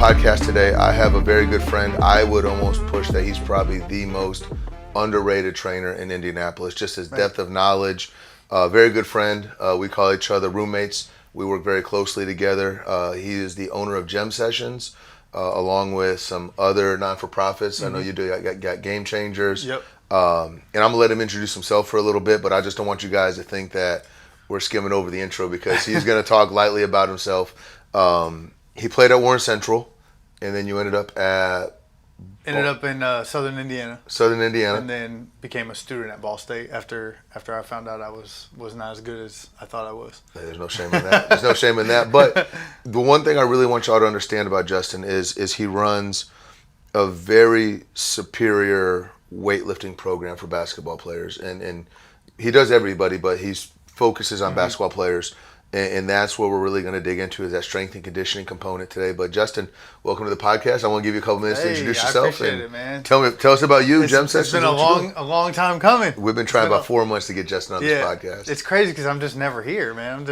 podcast today, I have a very good friend. I would almost push that he's probably the most underrated trainer in Indianapolis. Just his depth of knowledge. Very good friend. We call each other roommates. We work very closely together. He is the owner of Gem Sessions, along with some other non-for-profits. Mm-hmm. I know you got Game Changers. Yep. And I'm going to let him introduce himself for a little bit, but I just don't want you guys to think that we're skimming over the intro because he's going to talk lightly about himself. He played at Warren Central, and then you ended up in Southern Indiana. And then became a student at Ball State after I found out I was not as good as I thought I was. There's no shame in that. But the one thing I really want y'all to understand about Justin is he runs a very superior weightlifting program for basketball players. And he does everybody, but he focuses on basketball players. And that's what we're really going to dig into is that strength and conditioning component today. But Justin, welcome to the podcast. I want to give you a couple minutes to introduce yourself. I appreciate it, man. Tell us about you, Gem Sessions. It's been a long time coming. We've been trying about 4 months to get Justin on this podcast. It's crazy because I'm just never here, man.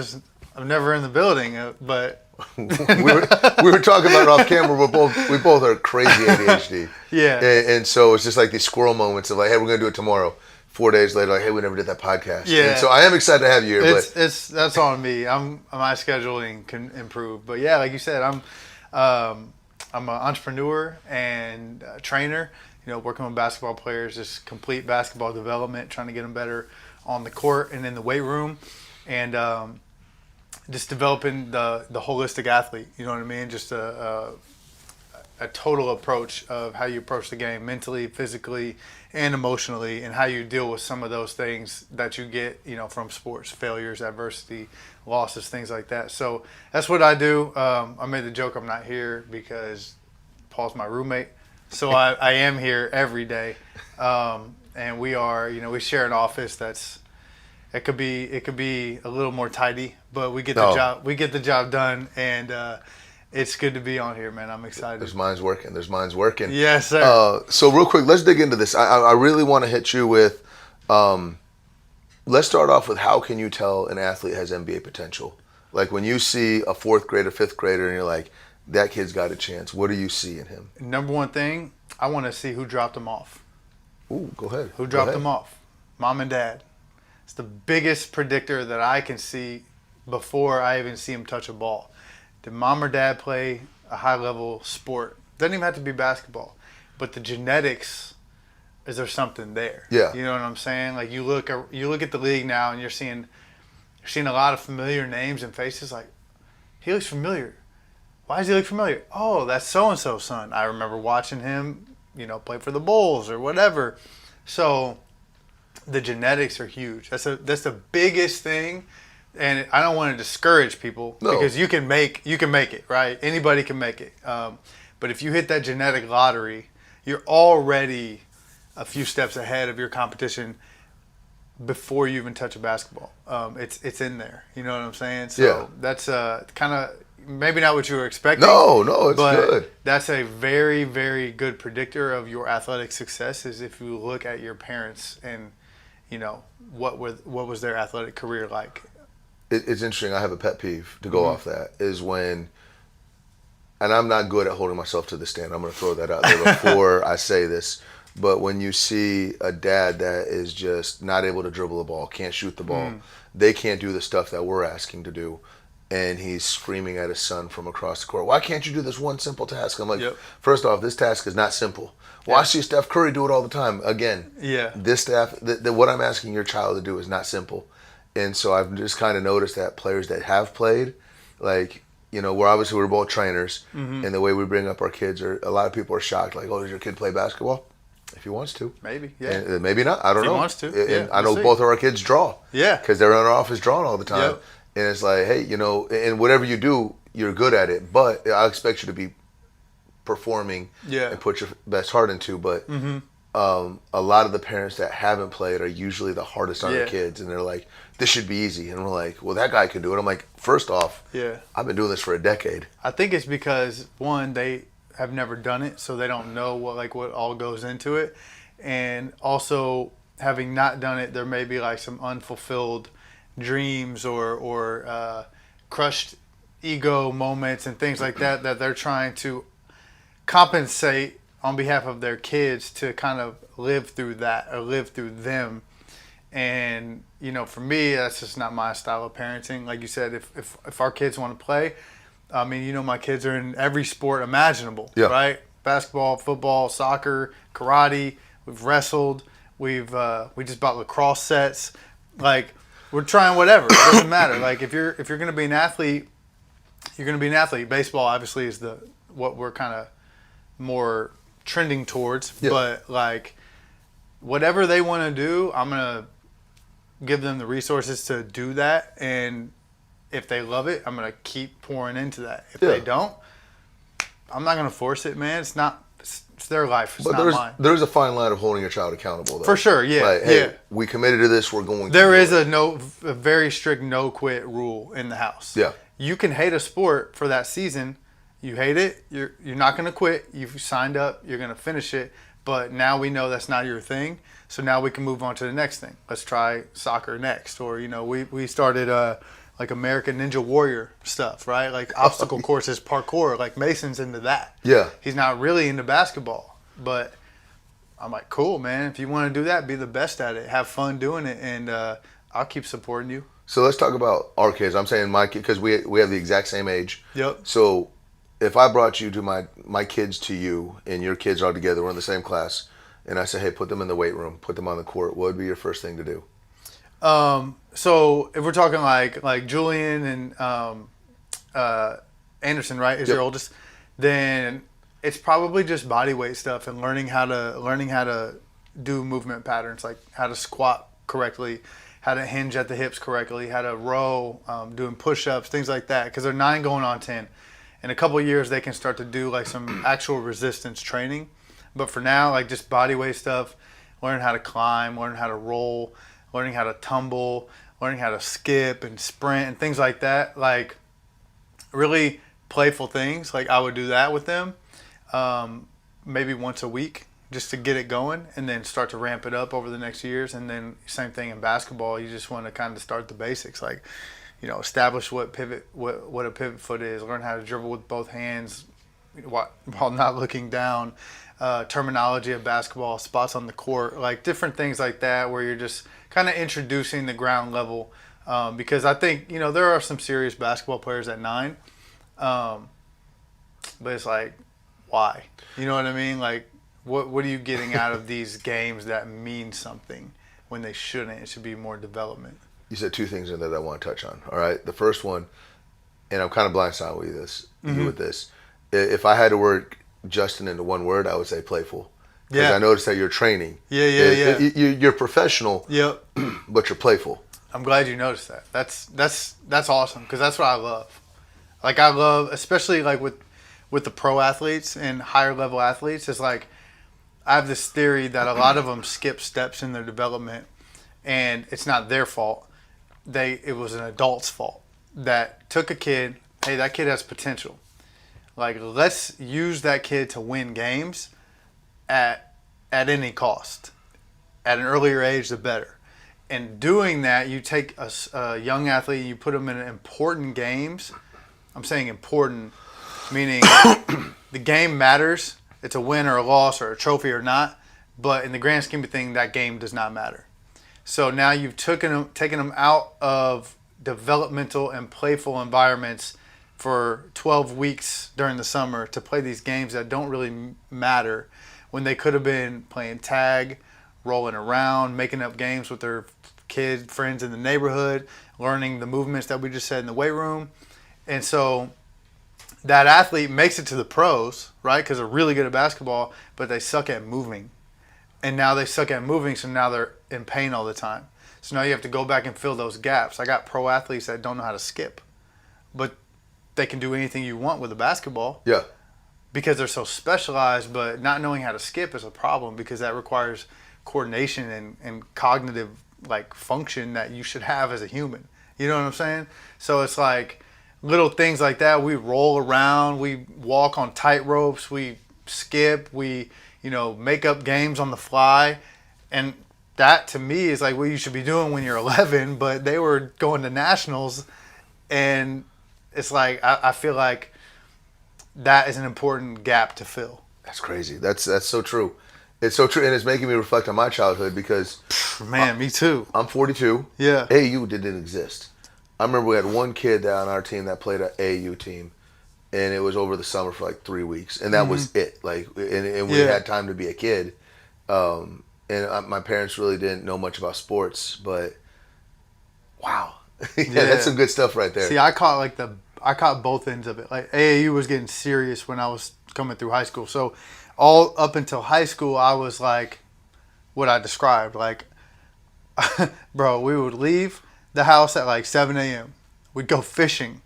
I'm never in the building, but we were talking about it off camera. We both are crazy ADHD. Yeah. And so it's just like these squirrel moments of like, hey, we're going to do it tomorrow. 4 days later, like, hey, we never did that podcast. Yeah. And so I am excited to have you here. That's on me. My scheduling can improve, but yeah, like you said, I'm an entrepreneur and a trainer. You know, working with basketball players, just complete basketball development, trying to get them better on the court and in the weight room, and just developing the holistic athlete. You know what I mean? Just a total approach of how you approach the game mentally, physically, and emotionally, and how you deal with some of those things that you get, you know, from sports, failures, adversity, losses, things like that. So that's what I do. I made the joke I'm not here because Paul's my roommate. So I am here every day. And we are, you know, we share an office it could be a little more tidy, but we get the job done, and it's good to be on here, man. I'm excited. There's minds working. Yes, sir. So real quick, let's dig into this. I really want to hit you with, let's start off with how can you tell an athlete has NBA potential? Like when you see a fourth grader, fifth grader, and you're like, that kid's got a chance. What do you see in him? Number one thing, I want to see who dropped him off. Ooh, go ahead. Who dropped him off? Mom and dad. It's the biggest predictor that I can see before I even see him touch a ball. Did mom or dad play a high-level sport? Doesn't even have to be basketball. But the genetics, is there something there? Yeah. You know what I'm saying? Like you look at the league now and you're seeing a lot of familiar names and faces. Like, he looks familiar. Why does he look familiar? Oh, that's so-and-so's son. I remember watching him, you know, play for the Bulls or whatever. So the genetics are huge. That's the biggest thing. And I don't want to discourage people because you can make it, right? Anybody can make it. But if you hit that genetic lottery, you're already a few steps ahead of your competition before you even touch a basketball. It's in there. You know what I'm saying? So that's kind of maybe not what you were expecting. No, it's good. That's a very, very good predictor of your athletic success is if you look at your parents and, you know, what was their athletic career like. It's interesting. I have a pet peeve to go off that is when, and I'm not good at holding myself to the stand. I'm going to throw that out there before I say this. But when you see a dad that is just not able to dribble the ball, can't shoot the ball, they can't do the stuff that we're asking to do, and he's screaming at his son from across the court, why can't you do this one simple task? I'm like, First off, this task is not simple. Well, I see Steph Curry do it all the time. Again, this what I'm asking your child to do is not simple. And so I've just kind of noticed that players that have played, like, you know, we're both trainers, and the way we bring up our kids, a lot of people are shocked, like, oh, does your kid play basketball? If he wants to. Maybe, And maybe not, I don't know. If he wants to, And I know both of our kids draw. Yeah. Because they're in our office drawing all the time. Yep. And it's like, hey, you know, and whatever you do, you're good at it, but I expect you to be performing and put your best heart into, but a lot of the parents that haven't played are usually the hardest on their kids, and they're like, this should be easy. And we're like, well, that guy can do it. I'm like, first off, I've been doing this for a decade. I think it's because, one, they have never done it, so they don't know what all goes into it. And also, having not done it, there may be like some unfulfilled dreams or crushed ego moments and things like that they're trying to compensate on behalf of their kids to kind of live through that or live through them. And, for me, that's just not my style of parenting. Like you said, if our kids want to play, I mean, my kids are in every sport imaginable, right? Basketball, football, soccer, karate. We've wrestled. We just bought lacrosse sets. Like, we're trying whatever. It doesn't matter. Like, if you're going to be an athlete, you're going to be an athlete. Baseball, obviously, is what we're kind of more trending towards. Yeah. But, like, whatever they want to do, I'm going to give them the resources to do that. And if they love it, I'm going to keep pouring into that. If they don't, I'm not going to force it, man. It's their life. It's not mine. There's a fine line of holding your child accountable, though. For sure, yeah. Like, hey, we committed to this. We're going to There is a very strict no quit rule in the house. Yeah. You can hate a sport for that season. You hate it. You're not going to quit. You've signed up. You're going to finish it. But now we know that's not your thing. So now we can move on to the next thing. Let's try soccer next. Or, we started like American Ninja Warrior stuff, right? Like obstacle courses, parkour. Like Mason's into that. Yeah. He's not really into basketball. But I'm like, cool, man. If you want to do that, be the best at it. Have fun doing it. And I'll keep supporting you. So let's talk about our kids. I'm saying my kid because we have the exact same age. Yep. So if I brought you to my kids to you and your kids are together, we're in the same class, and I say, hey, put them in the weight room, put them on the court, what would be your first thing to do? So if we're talking like Julian and Anderson, right, is your oldest, then it's probably just body weight stuff and learning how to do movement patterns, like how to squat correctly, how to hinge at the hips correctly, how to row, doing push-ups, things like that, because they're 9 going on 10. In a couple of years, they can start to do like some actual resistance training. But for now, like just body weight stuff, learning how to climb, learning how to roll, learning how to tumble, learning how to skip and sprint and things like that. Like really playful things. Like I would do that with them maybe once a week just to get it going and then start to ramp it up over the next years. And then same thing in basketball. You just want to kind of start the basics. Like, establish what a pivot foot is, learn how to dribble with both hands while not looking down, terminology of basketball, spots on the court, like different things like that where you're just kind of introducing the ground level. Because I think, there are some serious basketball players at 9, but it's like, why? You know what I mean? Like, what are you getting out of these games that mean something when they shouldn't? It should be more development. You said 2 things in there that I want to touch on. All right. The first one, and I'm kind of blindsided with you with this. If I had to work Justin into one word, I would say playful. Because I noticed that you're training. Yeah. You're professional. Yep. But you're playful. I'm glad you noticed that. That's awesome because that's what I love. Like I love, especially like with the pro athletes and higher level athletes, it's like I have this theory that a lot of them skip steps in their development, and it's not their fault. It was an adult's fault that took a kid. Hey, that kid has potential. Like, let's use that kid to win games at any cost. At an earlier age, the better. And doing that, you take a young athlete and you put them in important games. I'm saying important, meaning the game matters. It's a win or a loss or a trophy or not. But in the grand scheme of things, that game does not matter. So now you've taken them out of developmental and playful environments for 12 weeks during the summer to play these games that don't really matter when they could have been playing tag, rolling around, making up games with their friends in the neighborhood, learning the movements that we just said in the weight room. And so that athlete makes it to the pros, right, because they're really good at basketball, but they suck at moving. And now they suck at moving, so now they're in pain all the time. So now you have to go back and fill those gaps. I got pro athletes that don't know how to skip, but they can do anything you want with a basketball. Yeah. Because they're so specialized, but not knowing how to skip is a problem because that requires coordination and cognitive function that you should have as a human. You know what I'm saying? So it's like little things like that. We roll around, we walk on tight ropes, we skip, we make up games on the fly, and that to me is like what you should be doing when you're 11. But they were going to nationals, and it's like I feel like that is an important gap to fill. That's crazy. That's so true. It's so true, and it's making me reflect on my childhood because Man, me too. I'm 42. Yeah. AAU didn't exist. I remember we had one kid on our team that played an AAU team, and it was over the summer for like 3 weeks, and that was it. Like, and we had time to be a kid. My parents really didn't know much about sports, but wow, that's some good stuff right there. See, I caught both ends of it. Like AAU was getting serious when I was coming through high school. So all up until high school, I was like what I described. Like, bro, we would leave the house at like 7 a.m. We'd go fishing.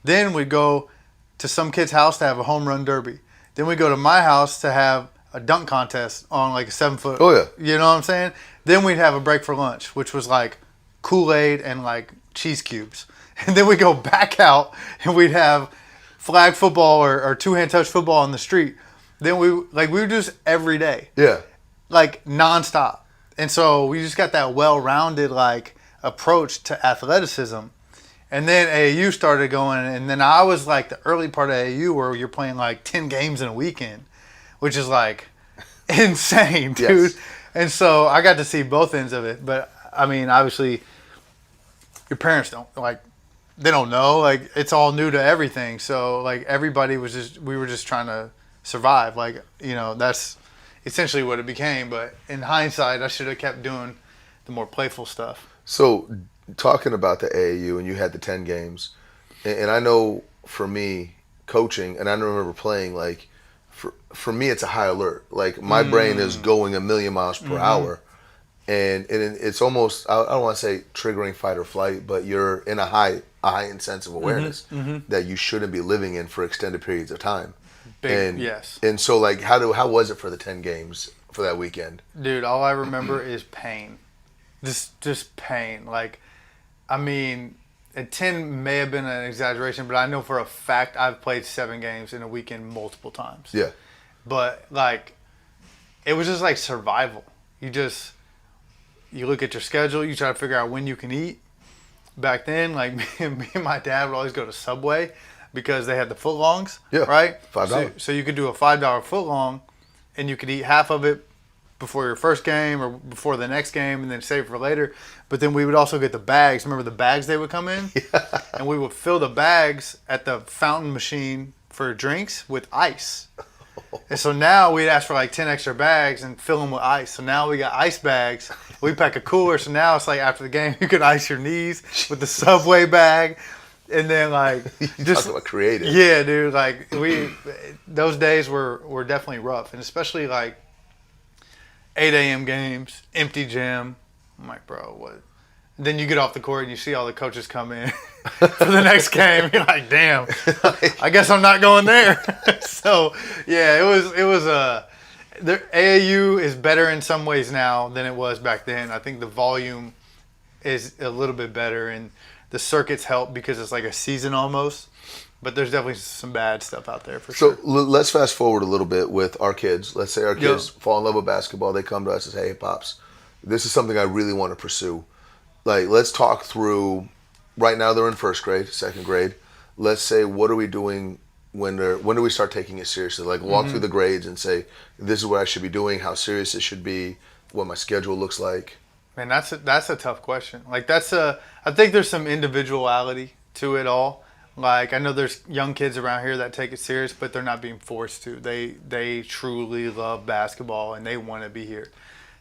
Then we'd go to some kid's house to have a home run derby. Then we'd go to my house to have a dunk contest on like a 7-foot. Oh, yeah. You know what I'm saying? Then we'd have a break for lunch, which was like Kool-Aid and like cheese cubes. And then we'd go back out and we'd have flag football or two-hand touch football on the street. Then we would do this every day. Yeah. Like nonstop. And so we just got that well-rounded like approach to athleticism. And then AAU started going, and then I was like the early part of AAU where you're playing like 10 games in a weekend, which is like insane, dude. Yes. And so I got to see both ends of it. But I mean, obviously, your parents they don't know. Like, it's all new to everything. So like we were just trying to survive. Like, you know, that's essentially what it became. But in hindsight, I should have kept doing the more playful stuff. So, talking about the AAU, and you had the 10 games, and I know for me, coaching, and I remember playing, like, for me, it's a high alert. Like, my brain is going a million miles per hour, and it's almost, I don't want to say triggering fight or flight, but you're in a heightened sense of awareness that you shouldn't be living in for extended periods of time. Yes. And so, like, how was it for the 10 games for that weekend? Dude, all I remember is pain. Just pain. Like, I mean, 10 may have been an exaggeration, but I know for a fact I've played 7 games in a weekend multiple times. Yeah. But, like, it was just like survival. You look at your schedule, you try to figure out when you can eat. Back then, like, me and my dad would always go to Subway because they had the footlongs, right? $5. So you could do a $5 footlong, and you could eat half of it before your first game or before the next game and then save for later. But then we would also get the bags. Remember the bags they would come in? Yeah. And we would fill the bags at the fountain machine for drinks with ice. And so now we'd ask for like 10 extra bags and fill them with ice. So now we got ice bags. We pack a cooler. So now it's like after the game, you can ice your knees with the Subway bag. And then like just talk about creative. Yeah, dude. Like those days were definitely rough. And especially like 8 a.m. games, empty gym. I'm like, bro, what? Then you get off the court and you see all the coaches come in for the next game. You're like, damn, I guess I'm not going there. So, yeah, it was the AAU is better in some ways now than it was back then. I think the volume is a little bit better and the circuits help because it's like a season almost. But there's definitely some bad stuff out there for sure. So let's fast forward a little bit with our kids. Let's say our kids fall in love with basketball. They come to us and say, hey, Pops, this is something I really want to pursue. Like, let's talk through, right now they're in first grade, second grade. Let's say, what are we doing when do we start taking it seriously? Like, walk through the grades and say, this is what I should be doing, how serious it should be, what my schedule looks like. Man, that's a tough question. Like, I think there's some individuality to it all. Like, I know there's young kids around here that take it serious, but they're not being forced to. They truly love basketball, and they want to be here.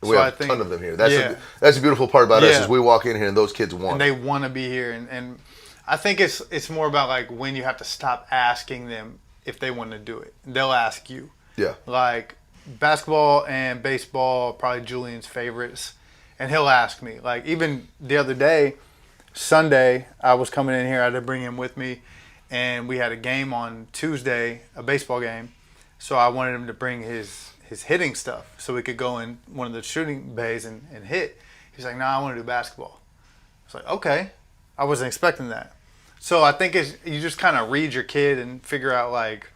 We have a ton of them here. That's the beautiful part about us is we walk in here, and those kids want and they want to be here. And I think it's more about, like, when you have to stop asking them if they want to do it. They'll ask you. Yeah. Like, basketball and baseball are probably Julian's favorites, and he'll ask me. Like, even the other day, Sunday, I was coming in here. I had to bring him with me, and we had a game on Tuesday, a baseball game. So I wanted him to bring his hitting stuff so we could go in one of the shooting bays and hit. He's like, "No, I want to do basketball." I was like, "Okay." I wasn't expecting that. So I think you just kind of read your kid and figure out, like,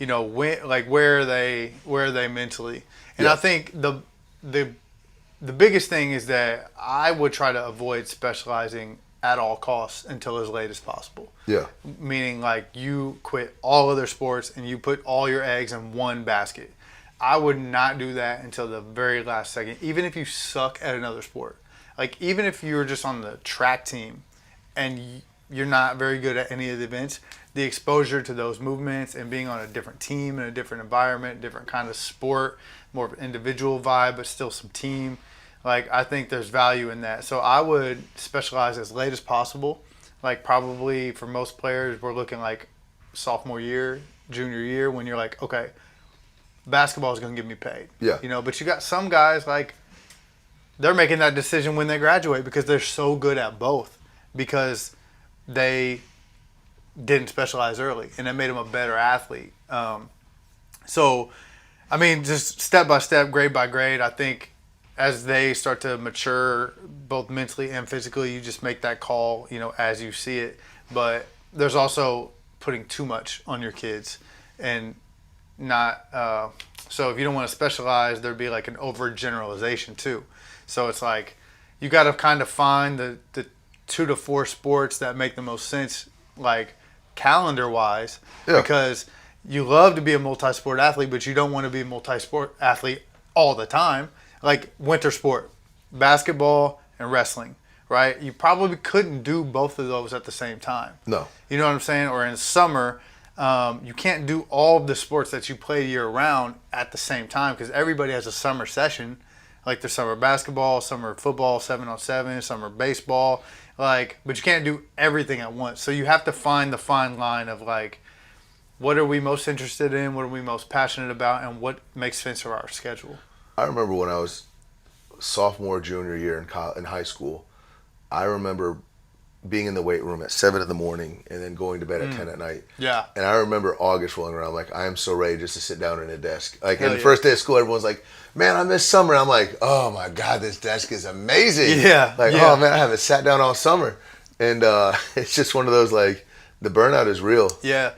you know, where are they mentally. And I think the biggest thing is that I would try to avoid specializing at all costs until as late as possible. Yeah. Meaning, like, you quit all other sports and you put all your eggs in one basket. I would not do that until the very last second, even if you suck at another sport. Like, even if you're just on the track team and you're not very good at any of the events, the exposure to those movements and being on a different team in a different environment, different kind of sport, more of an individual vibe, but still some team. Like, I think there's value in that. So I would specialize as late as possible. Like, probably for most players, we're looking like sophomore year, junior year, when you're like, okay, basketball is going to get me paid. Yeah. You know, but you got some guys, like, they're making that decision when they graduate because they're so good at both, because they didn't specialize early, and it made them a better athlete. So, I mean, just step by step, grade by grade, I think as they start to mature, both mentally and physically, you just make that call, you know, as you see it. But there's also putting too much on your kids, and not so if you don't want to specialize, there'd be like an overgeneralization too. So it's like you got to kind of find the 2 to 4 sports that make the most sense, like calendar wise, because you love to be a multi-sport athlete, but you don't want to be a multi-sport athlete all the time. Like winter sport, basketball and wrestling, right? You probably couldn't do both of those at the same time. No. You know what I'm saying? Or in summer, you can't do all of the sports that you play year round at the same time, because everybody has a summer session. Like there's summer basketball, summer football, 7-on-7, summer baseball. Like, but you can't do everything at once. So you have to find the fine line of like, what are we most interested in? What are we most passionate about? And what makes sense for our schedule? I remember when I was sophomore, junior year in high school, I remember being in the weight room at 7 in the morning and then going to bed at 10 at night. Yeah. And I remember August rolling around, like, I am so ready just to sit down at a desk. Like, Hell and the yeah. first day of school, everyone's like, man, I miss summer. I'm like, oh my God, this desk is amazing. Yeah. Like, Yeah. oh man, I haven't sat down all summer. And it's just one of those, like, the burnout is real. Yeah.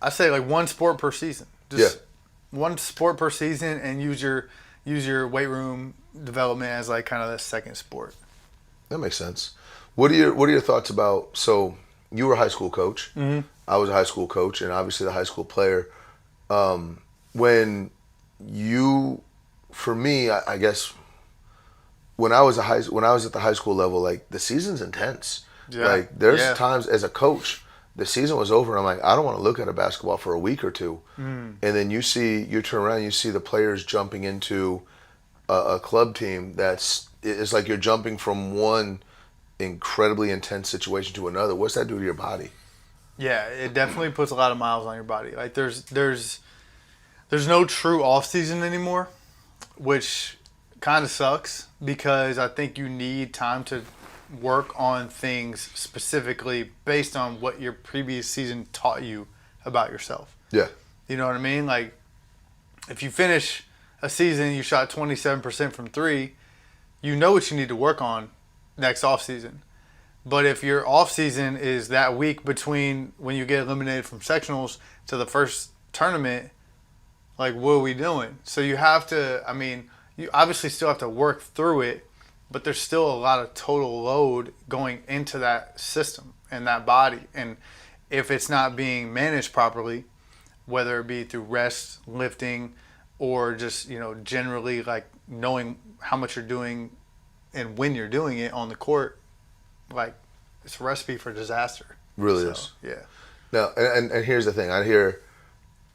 I say like one sport per season. Just one sport per season, and use your weight room development as like kind of the second sport. That makes sense. What are your thoughts about, so you were a high school coach. Mm-hmm. I was a high school coach, and obviously the high school player. When you, for me, I guess when I was at the high school level, like the season's intense. Yeah. Like there's times as a coach, the season was over, and I'm like, I don't want to look at a basketball for a week or two. And then you turn around, you see the players jumping into a club team it's like you're jumping from one incredibly intense situation to another. What's that do to your body? Yeah, it definitely puts a lot of miles on your body. Like there's no true off season anymore, which kind of sucks, because I think you need time to work on things specifically based on what your previous season taught you about yourself. Yeah. You know what I mean? Like if you finish a season, you shot 27% from 3, you know what you need to work on next off season. But if your off season is that week between when you get eliminated from sectionals to the first tournament, like what are we doing? So you have to, I mean, you obviously still have to work through it, but there's still a lot of total load going into that system and that body. And if it's not being managed properly, whether it be through rest, lifting, or just, you know, generally like knowing how much you're doing and when you're doing it on the court, like it's a recipe for disaster. Really is. Yeah. Now, and here's the thing. I hear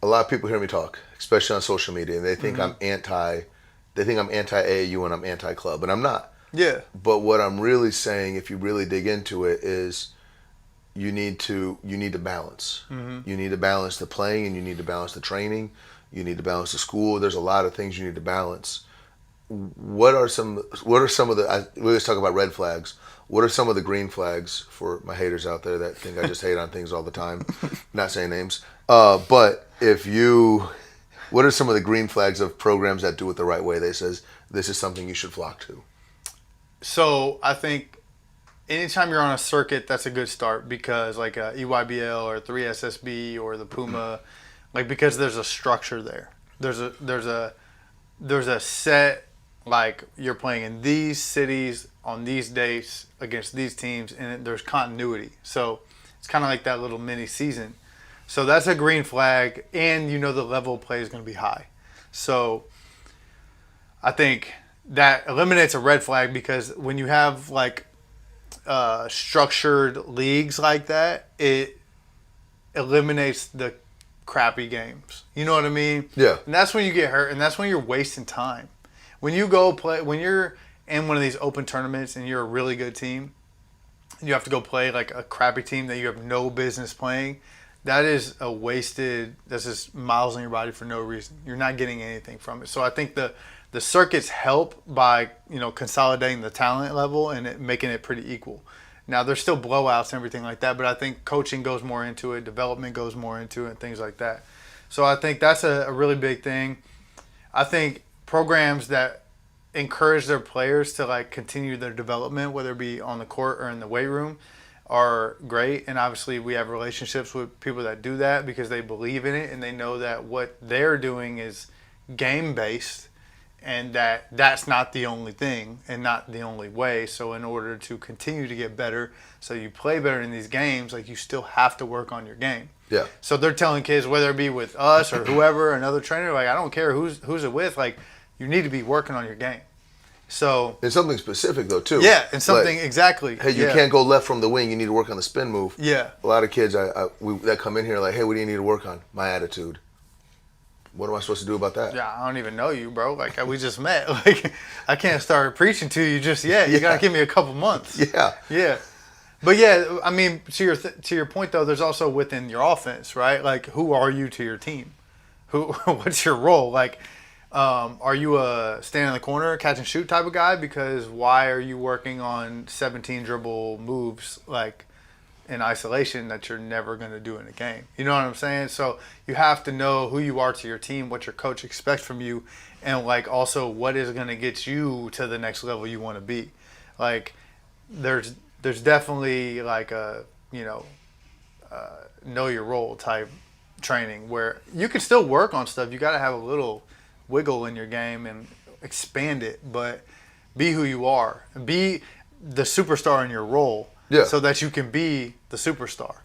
a lot of people hear me talk, especially on social media, and they think I'm anti-AAU and I'm anti-club, and I'm not. Yeah. But what I'm really saying, if you really dig into it, is you need to balance. You need to balance the playing, and you need to balance the training. You need to balance the school. There's a lot of things you need to balance. What are some of the, we always talk about red flags. What are some of the green flags for my haters out there that think I just hate on things all the time? Not saying names. But what are some of the green flags of programs that do it the right way? They says this is something you should flock to. So I think anytime you're on a circuit, that's a good start, because like a EYBL or 3SSB or the Puma, like, because there's a structure there. There's a set, like, you're playing in these cities on these dates against these teams, and there's continuity. So it's kind of like that little mini season. So that's a green flag, and you know the level of play is going to be high. So I think that eliminates a red flag, because when you have like structured leagues like that, it eliminates the crappy games. You know what I mean? Yeah. And that's when you get hurt, and that's when you're wasting time. When you go play, when you're in one of these open tournaments and you're a really good team, you have to go play like a crappy team that you have no business playing. That is a wasted. That's just miles on your body for no reason. You're not getting anything from it. So I think the circuits help by consolidating the talent level and making it pretty equal. Now there's still blowouts and everything like that, but I think coaching goes more into it, development goes more into it, and things like that. So I think that's a really big thing. I think programs that encourage their players to like continue their development, whether it be on the court or in the weight room, are great. And obviously we have relationships with people that do that because they believe in it and they know that what they're doing is game based, and that's not the only thing and not the only way. So in order to continue to get better, so you play better in these games, like you still have to work on your game. Yeah. So they're telling kids, whether it be with us or whoever, another trainer, like I don't care who's it with, like you need to be working on your game. So and something specific though too. Yeah, and something like, exactly. Hey, you can't go left from the wing. You need to work on the spin move. Yeah. A lot of kids that come in here like, hey, what do you need to work on? My attitude. What am I supposed to do about that? Yeah, I don't even know you, bro. Like we just met. Like I can't start preaching to you just yet. You gotta give me a couple months. Yeah. Yeah. But yeah, I mean, to your point though, there's also within your offense, right? Like, who are you to your team? What's your role? Like, are you a stand in the corner, catch and shoot type of guy? Because why are you working on 17 dribble moves like in isolation that you're never going to do in a game? You know what I'm saying? So you have to know who you are to your team, what your coach expects from you, and like also what is going to get you to the next level you want to be. Like, there's definitely like a know your role type training where you can still work on stuff. You got to have a little wiggle in your game and expand it, but be who you are. Be the superstar in your role, so that you can be the superstar.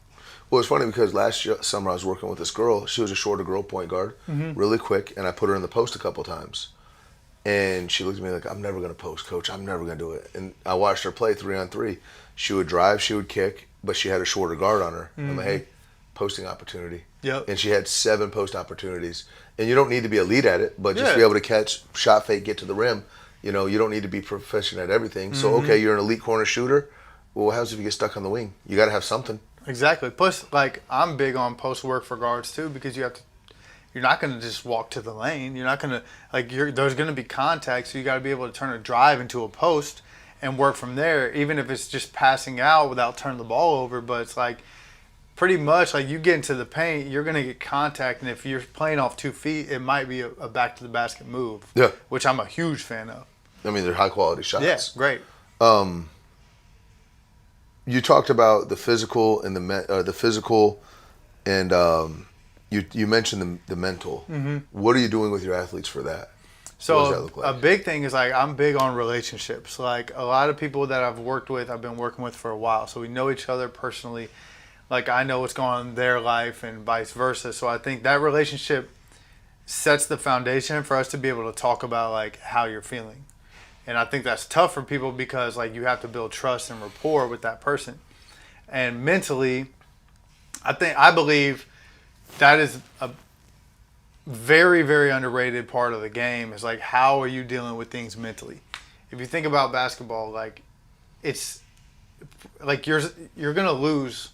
Well, it's funny because last summer I was working with this girl. She was a shorter girl, point guard, really quick, and I put her in the post a couple times. And she looked at me like, I'm never going to post, coach. I'm never going to do it. And I watched her play 3-on-3. She would drive, she would kick, but she had a shorter guard on her. I'm like, hey, posting opportunity. Yep. And she had 7 post opportunities. And you don't need to be elite at it, but just be able to catch, shot fake, get to the rim. You don't need to be proficient at everything. So, okay, you're an elite corner shooter. Well, what happens if you get stuck on the wing? You got to have something. Exactly. Plus, like, I'm big on post work for guards too, because you're not going to just walk to the lane. You're not going to, like, there's going to be contact, so you got to be able to turn a drive into a post and work from there, even if it's just passing out without turning the ball over. But it's like, pretty much, like, you get into the paint, you're going to get contact, and if you're playing off 2 feet, it might be a back to the basket move. Yeah. Which I'm a huge fan of. I mean, they're high quality shots. Yeah, great. You talked about the physical and the physical, and you mentioned the mental. What are you doing with your athletes for that? So what does that look like? A big thing is, like, I'm big on relationships. Like, a lot of people that I've worked with, I've been working with for a while, so we know each other personally. Like, I know what's going on in their life and vice versa. So I think that relationship sets the foundation for us to be able to talk about, like, how you're feeling. And I think that's tough for people because, like, you have to build trust and rapport with that person. And mentally, I believe that is a very, very underrated part of the game, is like, how are you dealing with things mentally? If you think about basketball, like, it's like you're going to lose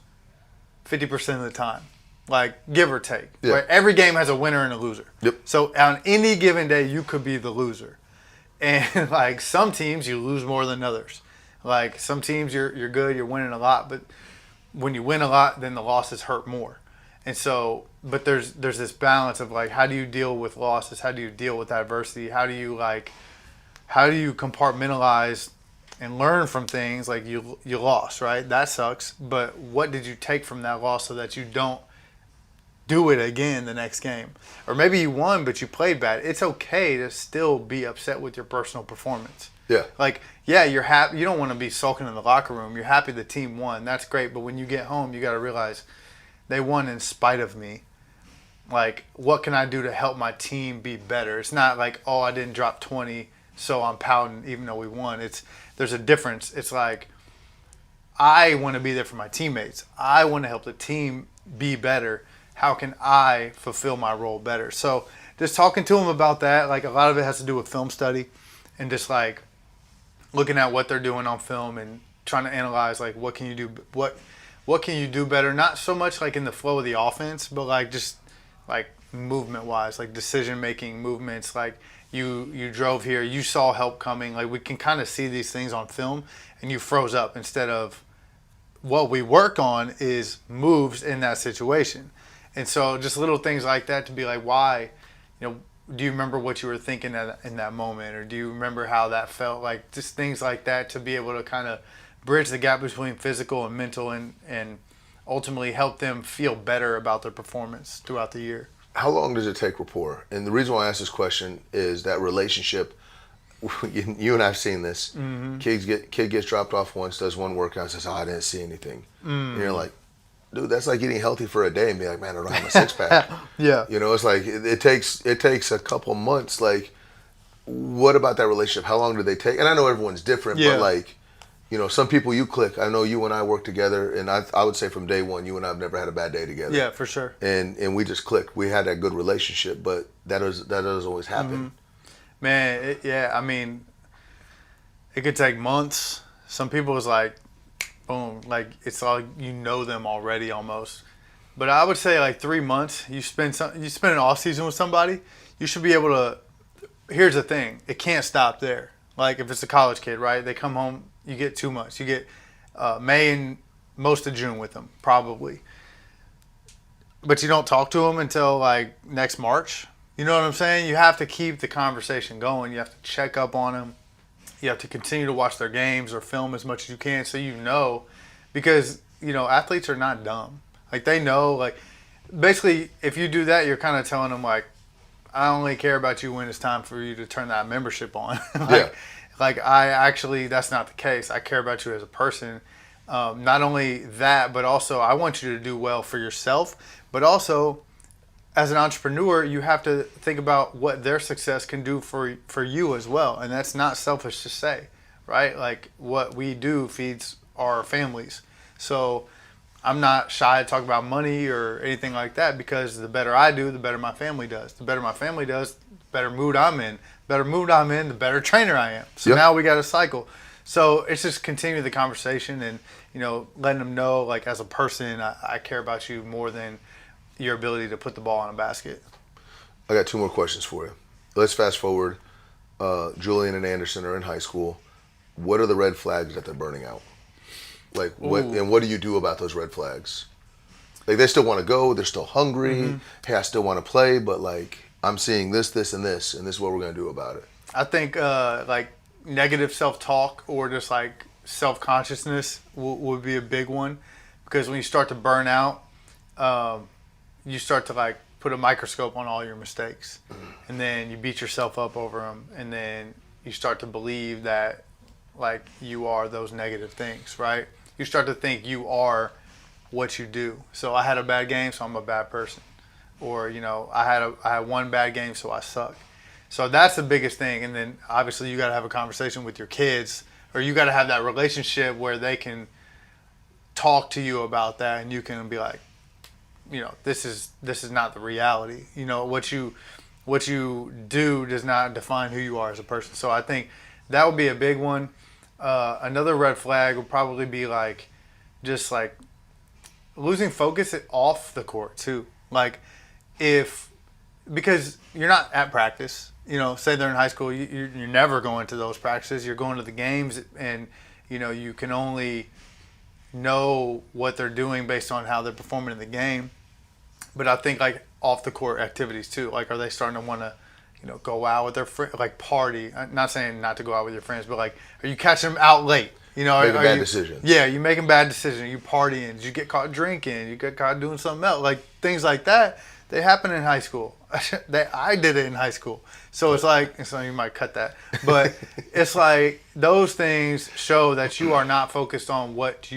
50% of the time, like, give or take. Yeah. Right? Every game has a winner and a loser. Yep. So on any given day, you could be the loser. And, like, some teams you lose more than others. Like, some teams you're good, you're winning a lot, but when you win a lot, then the losses hurt more. And so, but there's this balance of, like, how do you deal with losses? How do you deal with adversity? How do you compartmentalize and learn from things? Like, you lost, right? That sucks. But what did you take from that loss so that you don't do it again the next game. Or maybe you won, but you played bad. It's okay to still be upset with your personal performance. Yeah. Like, yeah, you're happy. You don't want to be sulking in the locker room. You're happy the team won. That's great. But when you get home, you got to realize they won in spite of me. Like, what can I do to help my team be better? It's not like, oh, I didn't drop 20, so I'm pouting even though we won. There's a difference. It's like, I want to be there for my teammates. I want to help the team be better. How can I fulfill my role better? So just talking to them about that, like a lot of it has to do with film study and just like looking at what they're doing on film and trying to analyze like what can you do what can you do better? Not so much like in the flow of the offense, but like just like movement wise, like decision making movements, like you drove here, you saw help coming, like we can kind of see these things on film and you froze up instead of what we work on is moves in that situation. And so just little things like that to be like, why, do you remember what you were thinking in that moment? Or do you remember how that felt? Like just things like that to be able to kind of bridge the gap between physical and mental and ultimately help them feel better about their performance throughout the year. How long does it take rapport? And the reason why I ask this question is that relationship. You and I have seen this. Mm-hmm. Kid gets dropped off once, does one workout, and says, "Oh, I didn't see anything." And you're like, "Dude, that's like eating healthy for a day," and be like, "Man, I don't have a six pack." Yeah. It's like it takes a couple months. Like, what about that relationship? How long do they take? And I know everyone's different, but like, some people you click. I know you and I work together, and I would say from day one, you and I have never had a bad day together. Yeah, for sure. And we just clicked. We had that good relationship, but that doesn't always happen. Mm-hmm. Man, I mean, it could take months. Some people is like, boom, like it's all them already almost. But I would say like 3 months. You spend an off season with somebody, you should be able to. Here's the thing, it can't stop there. Like if it's a college kid, right? They come home, you get 2 months. You get May and most of June with them, probably. But you don't talk to them until like next March. You know what I'm saying? You have to keep the conversation going. You have to check up on them. You have to continue to watch their games or film as much as you can so because, athletes are not dumb. Like they know, like basically if you do that, you're kind of telling them like, I only care about you when it's time for you to turn that membership on. Like I actually, that's not the case. I care about you as a person. Not only that, but also I want you to do well for yourself, but also as an entrepreneur, you have to think about what their success can do for you as well. And that's not selfish to say, right? Like what we do feeds our families. So I'm not shy to talk about money or anything like that because the better I do, the better my family does. The better my family does, the better mood I'm in. The better mood I'm in, the better trainer I am. So now we got a cycle. So it's just continue the conversation and, letting them know like as a person, I care about you more than your ability to put the ball in a basket. I got 2 more questions for you. Let's fast forward. Julian and Anderson are in high school. What are the red flags that they're burning out? Like, what do you do about those red flags? Like, they still want to go. They're still hungry. Mm-hmm. Hey, I still want to play, but like, I'm seeing this, this, and this is what we're going to do about it. I think like negative self-talk or just like self-consciousness would be a big one because when you start to burn out, you start to like put a microscope on all your mistakes and then you beat yourself up over them and then you start to believe that like you are those negative things, right? You start to think you are what you do. So I had a bad game, so I'm a bad person. Or, I had one bad game, so I suck. So that's the biggest thing. And then obviously you got to have a conversation with your kids or you got to have that relationship where they can talk to you about that and you can be like, this is not the reality. What you do does not define who you are as a person. So I think that would be a big one. Another red flag would probably be like, just like losing focus off the court too. Like because you're not at practice, say they're in high school, you're never going to those practices. You're going to the games and, you can only know what they're doing based on how they're performing in the game. But I think like off the court activities too. Like, are they starting to want to, go out with their friends, like party? I'm not saying not to go out with your friends, but like, are you catching them out late? You know, Making bad decisions. Yeah, you're making bad decisions. You partying. Did you get caught drinking? You get caught doing something else. Like things like that. They happen in high school. I did it in high school. So it's like, so you might cut that. But it's like those things show that you are not focused on what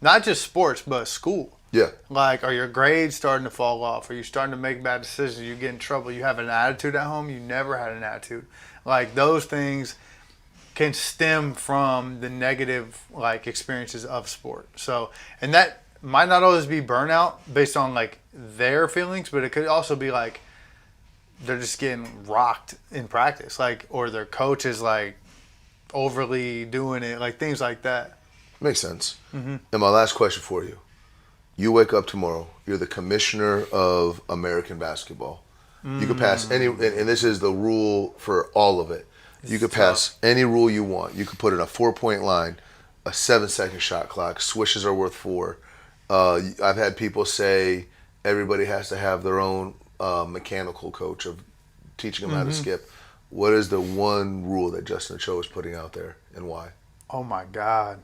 not just sports, but school. Yeah. Like, are your grades starting to fall off? Are you starting to make bad decisions? You get in trouble. You have an attitude at home. You never had an attitude. Like, those things can stem from the negative, like, experiences of sport. So, and that might not always be burnout based on, like, their feelings, but it could also be, like, they're just getting rocked in practice. Like, or their coach is, like, overly doing it. Like, things like that. Makes sense. Mm-hmm. And my last question for you. You wake up tomorrow. You're the commissioner of American basketball. You could pass any, and this is the rule for all of it. You could pass any rule you want. You could put in a 4-point line, a 7-second shot clock. Swishes are worth 4. I've had people say everybody has to have their own mechanical coach of teaching them how to skip. What is the one rule that Justin Ochoa is putting out there, and why? Oh my God.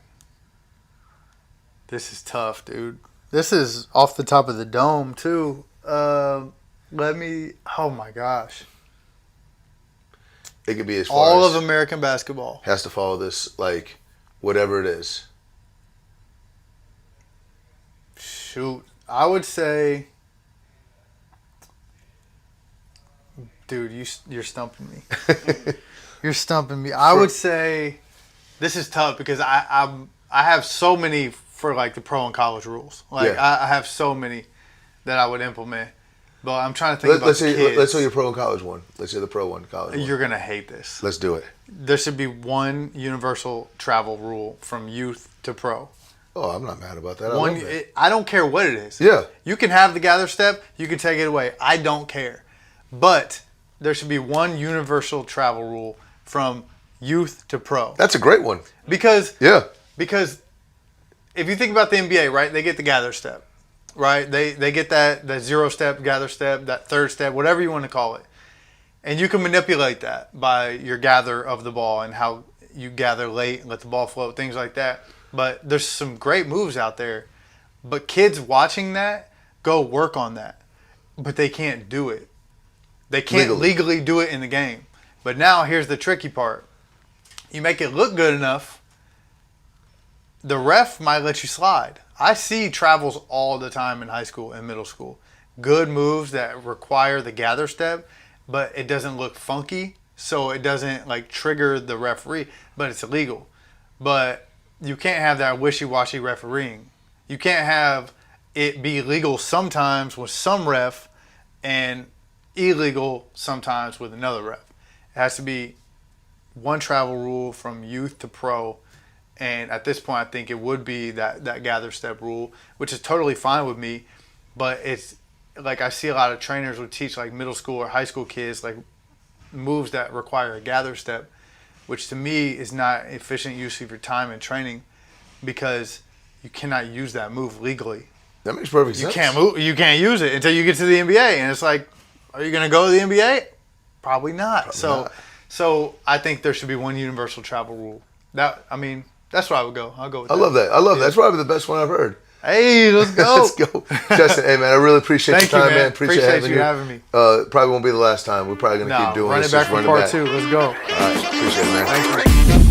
This is tough, dude. This is off the top of the dome, too. Oh my gosh. It could be as far all as of American basketball has to follow this, like, whatever it is. Shoot. I would say, dude, you're stumping me. You're stumping me. I would say this is tough because I have so many for like the pro and college rules. Like I have so many that I would implement. But I'm trying to think about kids. Let's say your pro and college one. Let's say the pro one, college one. You're going to hate this. Let's do it. There should be one universal travel rule from youth to pro. Oh, I'm not mad about that. I don't care what it is. Yeah. You can have the gather step. You can take it away. I don't care. But there should be one universal travel rule from youth to pro. That's a great one. Because if you think about the NBA, right, they get the gather step, right? They get that 0-step, gather step, that 3rd step, whatever you want to call it. And you can manipulate that by your gather of the ball and how you gather late and let the ball float, things like that. But there's some great moves out there. But kids watching that go work on that. But they can't do it. They can't legally do it in the game. But now here's the tricky part. You make it look good enough, the ref might let you slide. I see travels all the time in high school and middle school. Good moves that require the gather step, but it doesn't look funky, so it doesn't like trigger the referee, but it's illegal. But you can't have that wishy-washy refereeing. You can't have it be legal sometimes with some ref and illegal sometimes with another ref. It has to be one travel rule from youth to pro. And at this point, I think it would be that gather step rule, which is totally fine with me. But it's like I see a lot of trainers would teach like middle school or high school kids like moves that require a gather step, which to me is not efficient use of your time and training because you cannot use that move legally. That makes perfect sense. You can't use it until you get to the NBA. And it's like, are you going to go to the NBA? Probably not. So I think there should be one universal travel rule. That's where I would go. I'll go with that. I love that. That's probably the best one I've heard. Hey, let's go. Let's go. Justin, hey, man, I really appreciate your time, man. Appreciate you having me. Probably won't be the last time. We're probably going to keep doing this. Run it back for part 2. Let's go. All right. Appreciate it, man. Thank you.